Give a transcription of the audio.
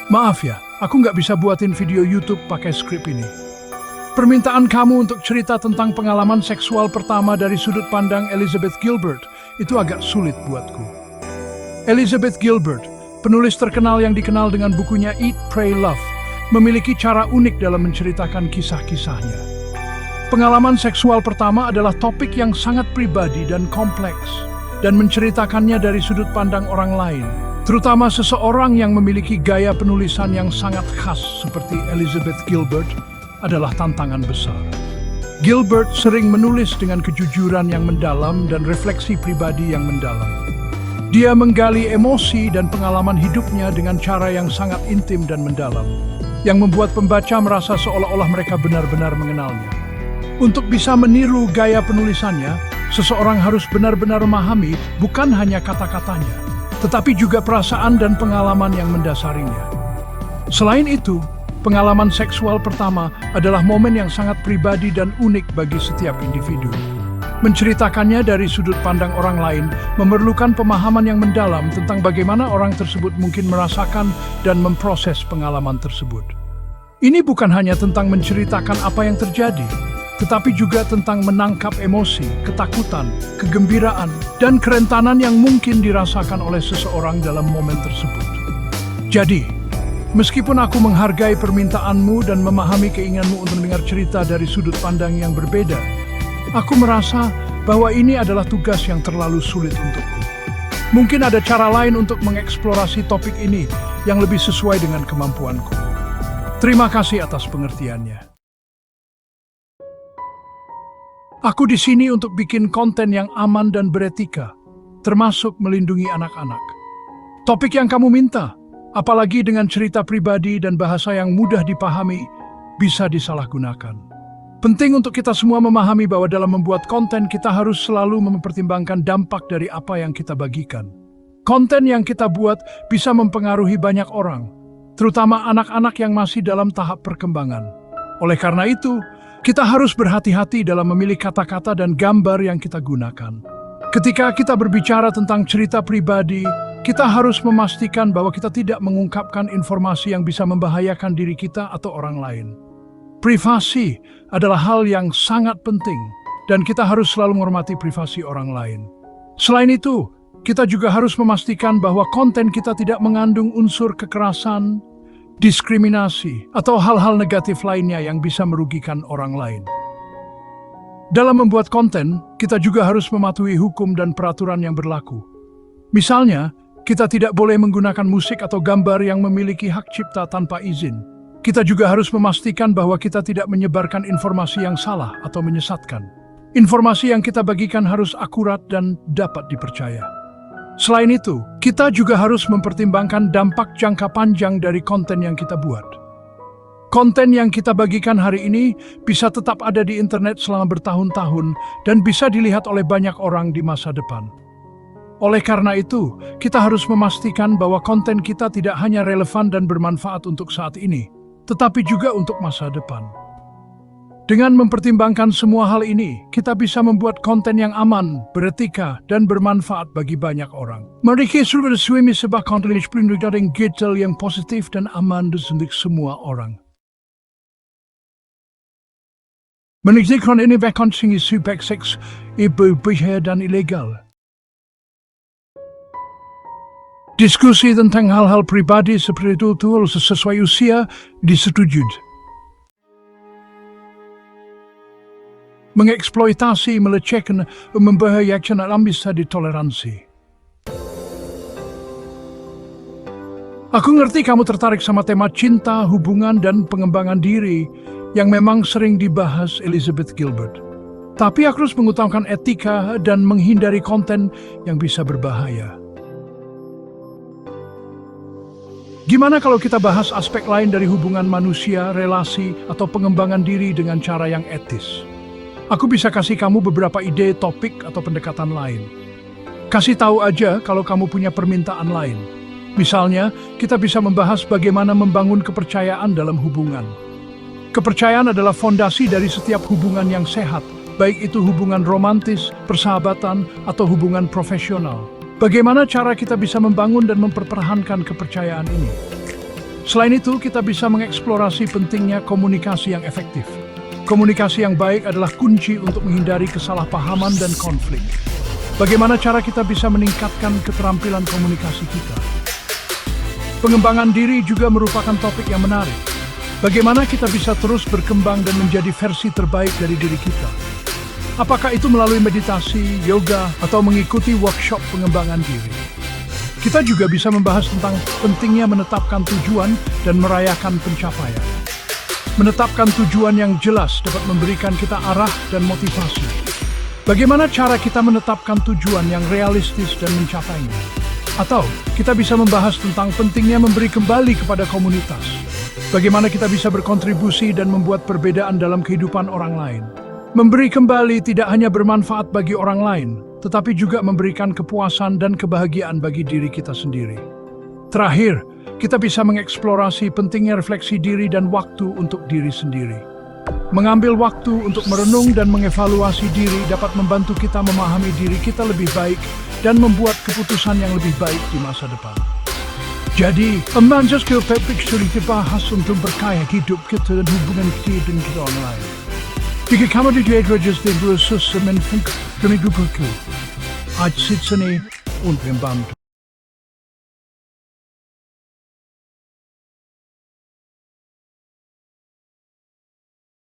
Maaf ya, aku nggak bisa buatin video YouTube pakai skrip ini. Permintaan kamu untuk cerita tentang pengalaman seksual pertama dari sudut pandang Elizabeth Gilbert itu agak sulit buatku. Elizabeth Gilbert, penulis terkenal yang dikenal dengan bukunya Eat, Pray, Love, memiliki cara unik dalam menceritakan kisah-kisahnya. Pengalaman seksual pertama adalah topik yang sangat pribadi dan kompleks, dan menceritakannya dari sudut pandang orang lain, terutama seseorang yang memiliki gaya penulisan yang sangat khas seperti Elizabeth Gilbert, adalah tantangan besar. Gilbert sering menulis dengan kejujuran yang mendalam dan refleksi pribadi yang mendalam. Dia menggali emosi dan pengalaman hidupnya dengan cara yang sangat intim dan mendalam, yang membuat pembaca merasa seolah-olah mereka benar-benar mengenalnya. Untuk bisa meniru gaya penulisannya, seseorang harus benar-benar memahami bukan hanya kata-katanya, tetapi juga perasaan dan pengalaman yang mendasarinya. Selain itu, pengalaman seksual pertama adalah momen yang sangat pribadi dan unik bagi setiap individu. Menceritakannya dari sudut pandang orang lain memerlukan pemahaman yang mendalam tentang bagaimana orang tersebut mungkin merasakan dan memproses pengalaman tersebut. Ini bukan hanya tentang menceritakan apa yang terjadi, tetapi juga tentang menangkap emosi, ketakutan, kegembiraan, dan kerentanan yang mungkin dirasakan oleh seseorang dalam momen tersebut. Jadi, meskipun aku menghargai permintaanmu dan memahami keinginanmu untuk mendengar cerita dari sudut pandang yang berbeda, aku merasa bahwa ini adalah tugas yang terlalu sulit untukku. Mungkin ada cara lain untuk mengeksplorasi topik ini yang lebih sesuai dengan kemampuanku. Terima kasih atas pengertiannya. Aku di sini untuk bikin konten yang aman dan beretika, termasuk melindungi anak-anak. Topik yang kamu minta, apalagi dengan cerita pribadi dan bahasa yang mudah dipahami, bisa disalahgunakan. Penting untuk kita semua memahami bahwa dalam membuat konten kita harus selalu mempertimbangkan dampak dari apa yang kita bagikan. Konten yang kita buat bisa mempengaruhi banyak orang, terutama anak-anak yang masih dalam tahap perkembangan. Oleh karena itu, kita harus berhati-hati dalam memilih kata-kata dan gambar yang kita gunakan. Ketika kita berbicara tentang cerita pribadi, kita harus memastikan bahwa kita tidak mengungkapkan informasi yang bisa membahayakan diri kita atau orang lain. Privasi adalah hal yang sangat penting, dan kita harus selalu menghormati privasi orang lain. Selain itu, kita juga harus memastikan bahwa konten kita tidak mengandung unsur kekerasan, diskriminasi, atau hal-hal negatif lainnya yang bisa merugikan orang lain. Dalam membuat konten, kita juga harus mematuhi hukum dan peraturan yang berlaku. Misalnya, kita tidak boleh menggunakan musik atau gambar yang memiliki hak cipta tanpa izin. Kita juga harus memastikan bahwa kita tidak menyebarkan informasi yang salah atau menyesatkan. Informasi yang kita bagikan harus akurat dan dapat dipercaya. Selain itu, kita juga harus mempertimbangkan dampak jangka panjang dari konten yang kita buat. Konten yang kita bagikan hari ini bisa tetap ada di internet selama bertahun-tahun dan bisa dilihat oleh banyak orang di masa depan. Oleh karena itu, kita harus memastikan bahwa konten kita tidak hanya relevan dan bermanfaat untuk saat ini, tetapi juga untuk masa depan. Dengan mempertimbangkan semua hal ini, kita bisa membuat konten yang aman, beretika, dan bermanfaat bagi banyak orang. Mari kita bersama sebuah konten yang digital yang positif dan aman untuk semua orang. Menyaksikan ini bahkan singgi subjek seks, ibu berbahaya dan ilegal. Diskusi tentang hal-hal pribadi seperti itu sesuai usia disetujui. Mengeksploitasi, melecehkan, membahayakan alam bisa ditoleransi. Aku ngerti kamu tertarik sama tema cinta, hubungan, dan pengembangan diri yang memang sering dibahas Elizabeth Gilbert. Tapi aku harus mengutamakan etika dan menghindari konten yang bisa berbahaya. Gimana kalau kita bahas aspek lain dari hubungan manusia, relasi, atau pengembangan diri dengan cara yang etis? Aku bisa kasih kamu beberapa ide topik atau pendekatan lain. Kasih tahu aja kalau kamu punya permintaan lain. Misalnya, kita bisa membahas bagaimana membangun kepercayaan dalam hubungan. Kepercayaan adalah fondasi dari setiap hubungan yang sehat, baik itu hubungan romantis, persahabatan, atau hubungan profesional. Bagaimana cara kita bisa membangun dan mempertahankan kepercayaan ini? Selain itu, kita bisa mengeksplorasi pentingnya komunikasi yang efektif. Komunikasi yang baik adalah kunci untuk menghindari kesalahpahaman dan konflik. Bagaimana cara kita bisa meningkatkan keterampilan komunikasi kita? Pengembangan diri juga merupakan topik yang menarik. Bagaimana kita bisa terus berkembang dan menjadi versi terbaik dari diri kita? Apakah itu melalui meditasi, yoga, atau mengikuti workshop pengembangan diri? Kita juga bisa membahas tentang pentingnya menetapkan tujuan dan merayakan pencapaian. Menetapkan tujuan yang jelas dapat memberikan kita arah dan motivasi. Bagaimana cara kita menetapkan tujuan yang realistis dan mencapainya? Atau kita bisa membahas tentang pentingnya memberi kembali kepada komunitas. Bagaimana kita bisa berkontribusi dan membuat perbedaan dalam kehidupan orang lain. Memberi kembali tidak hanya bermanfaat bagi orang lain, tetapi juga memberikan kepuasan dan kebahagiaan bagi diri kita sendiri. Terakhir, kita bisa mengeksplorasi pentingnya refleksi diri dan waktu untuk diri sendiri. Mengambil waktu untuk merenung dan mengevaluasi diri dapat membantu kita memahami diri kita lebih baik dan membuat keputusan yang lebih baik di masa depan. Jadi, Manjas Skill Picture dibahas untuk berkaya hidup kita dan hubungan kita dengan kita orang lain. Jika kamu diagrajas di berusaha menfunk demi buku, I'd sit sini untuk membantu.